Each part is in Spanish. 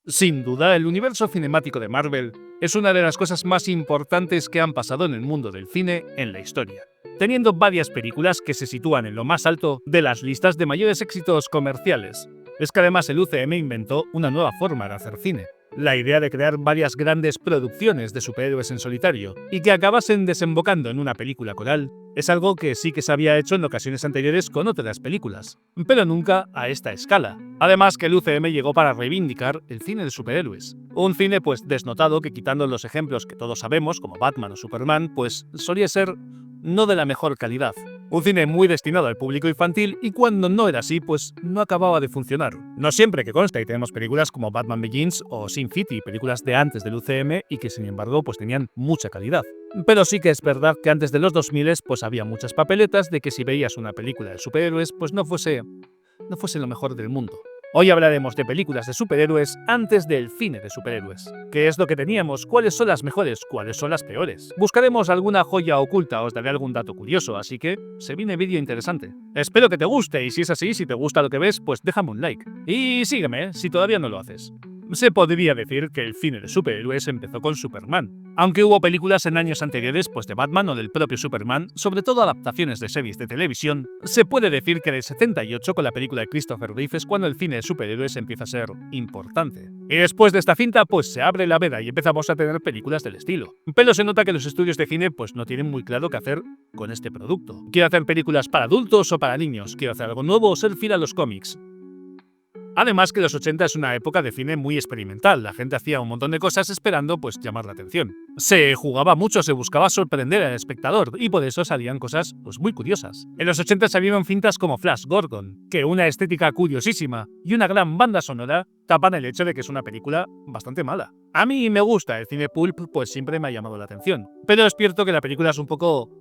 Sin duda, el universo cinemático de Marvel es una de las cosas más importantes que han pasado en el mundo del cine en la historia, teniendo varias películas que se sitúan en lo más alto de las listas de mayores éxitos comerciales. Es que además el UCM inventó una nueva forma de hacer cine, la idea de crear varias grandes producciones de superhéroes en solitario y que acabasen desembocando en una película coral es algo que sí que se había hecho en ocasiones anteriores con otras películas, pero nunca a esta escala. Además que el UCM llegó para reivindicar el cine de superhéroes, un cine pues desnotado que, quitando los ejemplos que todos sabemos como Batman o Superman, pues solía ser no de la mejor calidad. Un cine muy destinado al público infantil y cuando no era así, pues no acababa de funcionar. No siempre, que consta, y tenemos películas como Batman Begins o Sin City, películas de antes del UCM y que sin embargo pues tenían mucha calidad. Pero sí que es verdad que antes de los 2000 pues había muchas papeletas de que si veías una película de superhéroes pues no fuese lo mejor del mundo. Hoy hablaremos de películas de superhéroes antes del cine de superhéroes. ¿Qué es lo que teníamos? ¿Cuáles son las mejores? ¿Cuáles son las peores? Buscaremos alguna joya oculta, os daré algún dato curioso, así que se viene vídeo interesante. Espero que te guste y si es así, si te gusta lo que ves, pues déjame un like. Y sígueme, si todavía no lo haces. Se podría decir que el cine de superhéroes empezó con Superman. Aunque hubo películas en años anteriores pues de Batman o del propio Superman, sobre todo adaptaciones de series de televisión, se puede decir que en el 78 con la película de Christopher Reeve es cuando el cine de superhéroes empieza a ser importante. Y después de esta cinta pues se abre la veda y empezamos a tener películas del estilo. Pero se nota que los estudios de cine pues no tienen muy claro qué hacer con este producto. ¿Quiero hacer películas para adultos o para niños? ¿Quiero hacer algo nuevo o ser fiel a los cómics? Además que los 80 es una época de cine muy experimental, la gente hacía un montón de cosas esperando pues llamar la atención. Se jugaba mucho, se buscaba sorprender al espectador y por eso salían cosas pues muy curiosas. En los 80 salieron cintas como Flash Gordon, que una estética curiosísima y una gran banda sonora tapan el hecho de que es una película bastante mala. A mí me gusta el cine pulp, pues siempre me ha llamado la atención, pero es cierto que la película es un poco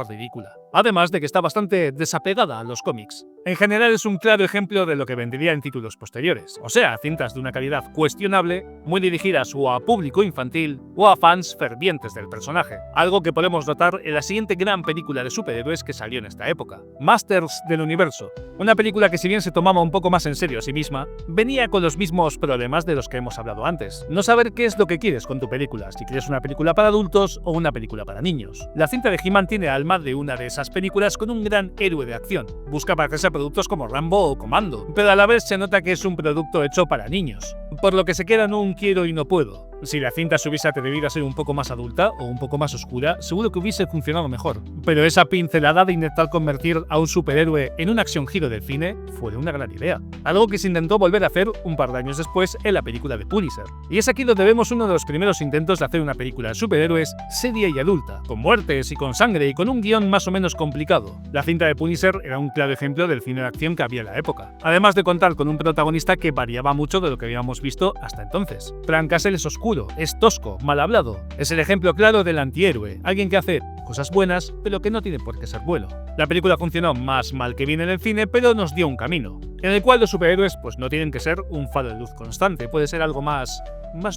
ridícula. Además de que está bastante desapegada a los cómics. En general es un claro ejemplo de lo que vendría en títulos posteriores, o sea, cintas de una calidad cuestionable, muy dirigidas o a público infantil o a fans fervientes del personaje, algo que podemos notar en la siguiente gran película de superhéroes que salió en esta época, Masters del Universo, una película que si bien se tomaba un poco más en serio a sí misma, venía con los mismos problemas de los que hemos hablado antes, no saber qué es lo que quieres con tu película, si quieres una película para adultos o una película para niños. La cinta de He-Man tiene alma de una de esas películas con un gran héroe de acción, busca parecerse a productos como Rambo o Commando, pero a la vez se nota que es un producto hecho para niños, por lo que se queda en un quiero y no puedo. Si la cinta se hubiese atrevido a ser un poco más adulta o un poco más oscura, seguro que hubiese funcionado mejor. Pero esa pincelada de intentar convertir a un superhéroe en un action hero del cine fue una gran idea. Algo que se intentó volver a hacer un par de años después en la película de Punisher. Y es aquí donde vemos uno de los primeros intentos de hacer una película de superhéroes seria y adulta, con muertes y con sangre y con un guión más o menos complicado. La cinta de Punisher era un claro ejemplo del cine de acción que había en la época. Además de contar con un protagonista que variaba mucho de lo que habíamos visto hasta entonces. Frank Castle es oscuro, es tosco, mal hablado. Es el ejemplo claro del antihéroe, alguien que hace cosas buenas, pero que no tiene por qué ser bueno. La película funcionó más mal que bien en el cine, pero nos dio un camino, en el cual los superhéroes pues no tienen que ser un faro de luz constante, puede ser algo más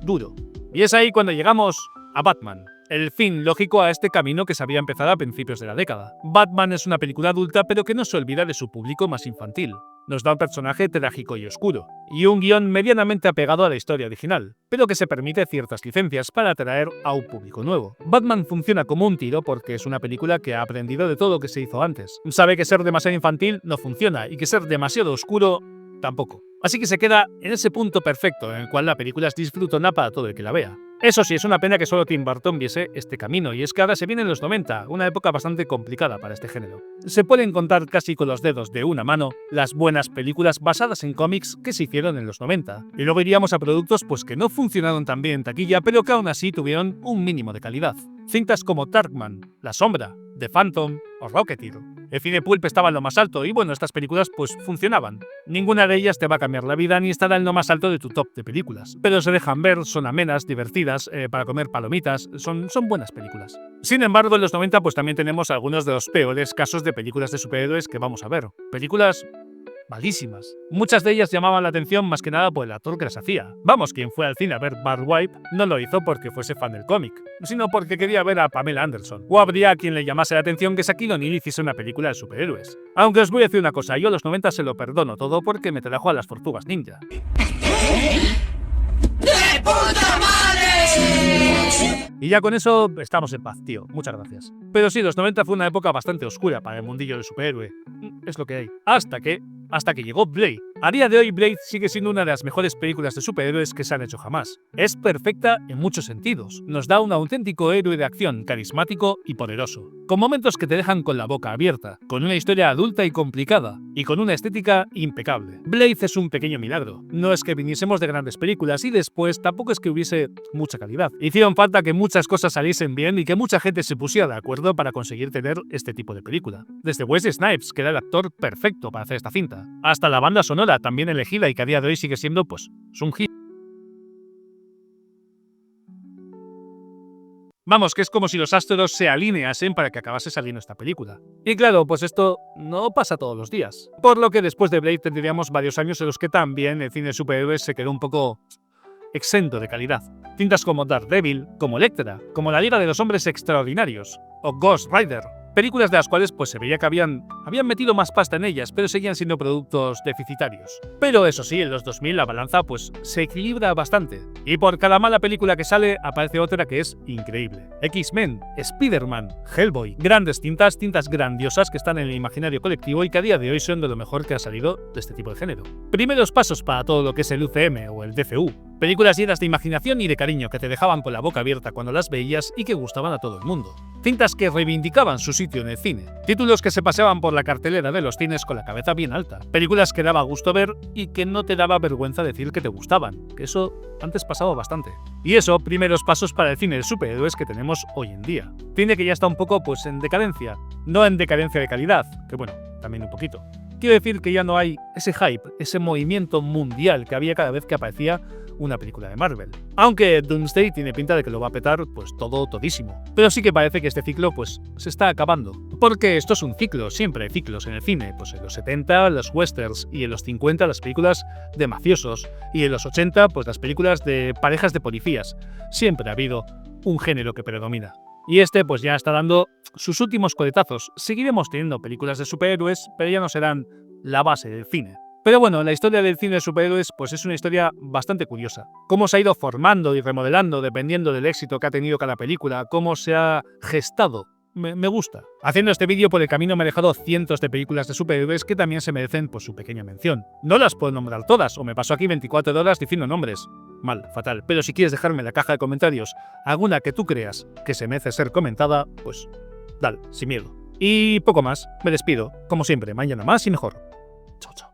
duro. Y es ahí cuando llegamos a Batman, el fin lógico a este camino que se había empezado a principios de la década. Batman es una película adulta, pero que no se olvida de su público más infantil. Nos da un personaje trágico y oscuro, y un guión medianamente apegado a la historia original, pero que se permite ciertas licencias para atraer a un público nuevo. Batman funciona como un tiro porque es una película que ha aprendido de todo lo que se hizo antes. Sabe que ser demasiado infantil no funciona, y que ser demasiado oscuro tampoco. Así que se queda en ese punto perfecto en el cual la película es disfrutona para todo el que la vea. Eso sí, es una pena que solo Tim Burton viese este camino, y es que ahora se vienen los 90, una época bastante complicada para este género. Se pueden contar casi con los dedos de una mano las buenas películas basadas en cómics que se hicieron en los 90, y luego iríamos a productos pues que no funcionaron tan bien en taquilla, pero que aún así tuvieron un mínimo de calidad. Cintas como Darkman, La Sombra, The Phantom o Rocketeer. El cine pulp estaba en lo más alto y bueno, estas películas pues funcionaban. Ninguna de ellas te va a cambiar la vida ni estará en lo más alto de tu top de películas, pero se dejan ver, son amenas, divertidas, para comer palomitas, son buenas películas. Sin embargo, en los 90 pues también tenemos algunos de los peores casos de películas de superhéroes que vamos a ver. Películas malísimas. Muchas de ellas llamaban la atención más que nada por el actor que las hacía. Vamos, quien fue al cine a ver Bad Wipe no lo hizo porque fuese fan del cómic, sino porque quería ver a Pamela Anderson. O habría quien le llamase la atención que Shaquille O'Neal hiciese una película de superhéroes. Aunque os voy a decir una cosa, yo a los 90 se lo perdono todo porque me trajo a las Tortugas Ninja. Y ya con eso estamos en paz, tío. Muchas gracias. Pero sí, los 90 fue una época bastante oscura para el mundillo del superhéroe. Es lo que hay. Hasta que llegó Blade. A día de hoy, Blade sigue siendo una de las mejores películas de superhéroes que se han hecho jamás. Es perfecta en muchos sentidos. Nos da un auténtico héroe de acción, carismático y poderoso. Con momentos que te dejan con la boca abierta, con una historia adulta y complicada, y con una estética impecable. Blade es un pequeño milagro. No es que viniésemos de grandes películas y después tampoco es que hubiese mucha calidad. Hicieron falta que muchas cosas saliesen bien y que mucha gente se pusiera de acuerdo para conseguir tener este tipo de película. Desde Wesley Snipes, que era el actor perfecto para hacer esta cinta, hasta la banda sonora también elegida y que a día de hoy sigue siendo, pues, un hit. Vamos, que es como si los astros se alineasen para que acabase saliendo esta película. Y claro, pues esto no pasa todos los días. Por lo que después de Blade tendríamos varios años en los que también el cine de superhéroes se quedó un poco exento de calidad. Cintas como Daredevil, como Elektra, como La Liga de los Hombres Extraordinarios, o Ghost Rider. Películas de las cuales pues se veía que habían metido más pasta en ellas, pero seguían siendo productos deficitarios. Pero eso sí, en los 2000 la balanza pues se equilibra bastante. Y por cada mala película que sale, aparece otra que es increíble. X-Men, Spider-Man, Hellboy. Grandes cintas grandiosas que están en el imaginario colectivo y que a día de hoy son de lo mejor que ha salido de este tipo de género. Primeros pasos para todo lo que es el UCM o el DCU. Películas llenas de imaginación y de cariño que te dejaban con la boca abierta cuando las veías y que gustaban a todo el mundo. Cintas que reivindicaban su sitio en el cine. Títulos que se paseaban por la cartelera de los cines con la cabeza bien alta. Películas que daba gusto ver y que no te daba vergüenza decir que te gustaban, que eso antes pasaba bastante. Y eso, primeros pasos para el cine de superhéroes que tenemos hoy en día. Cine que ya está un poco pues en decadencia. No en decadencia de calidad, que bueno, también un poquito. Quiero decir que ya no hay ese hype, ese movimiento mundial que había cada vez que aparecía una película de Marvel. Aunque Doomsday tiene pinta de que lo va a petar pues todísimo. Pero sí que parece que este ciclo pues se está acabando. Porque esto es un ciclo, siempre hay ciclos en el cine. Pues en los 70 los westerns y en los 50 las películas de mafiosos y en los 80 pues las películas de parejas de policías. Siempre ha habido un género que predomina. Y este pues ya está dando sus últimos coletazos. Seguiremos teniendo películas de superhéroes, pero ya no serán la base del cine. Pero bueno, la historia del cine de superhéroes pues es una historia bastante curiosa. Cómo se ha ido formando y remodelando dependiendo del éxito que ha tenido cada película, cómo se ha gestado. Me gusta. Haciendo este vídeo por el camino me he dejado cientos de películas de superhéroes que también se merecen pues su pequeña mención. No las puedo nombrar todas, o me paso aquí 24 horas diciendo nombres. Mal, fatal. Pero si quieres dejarme en la caja de comentarios alguna que tú creas que se merece ser comentada, pues dale, sin miedo. Y poco más, me despido. Como siempre, mañana más y mejor. Chao, chao.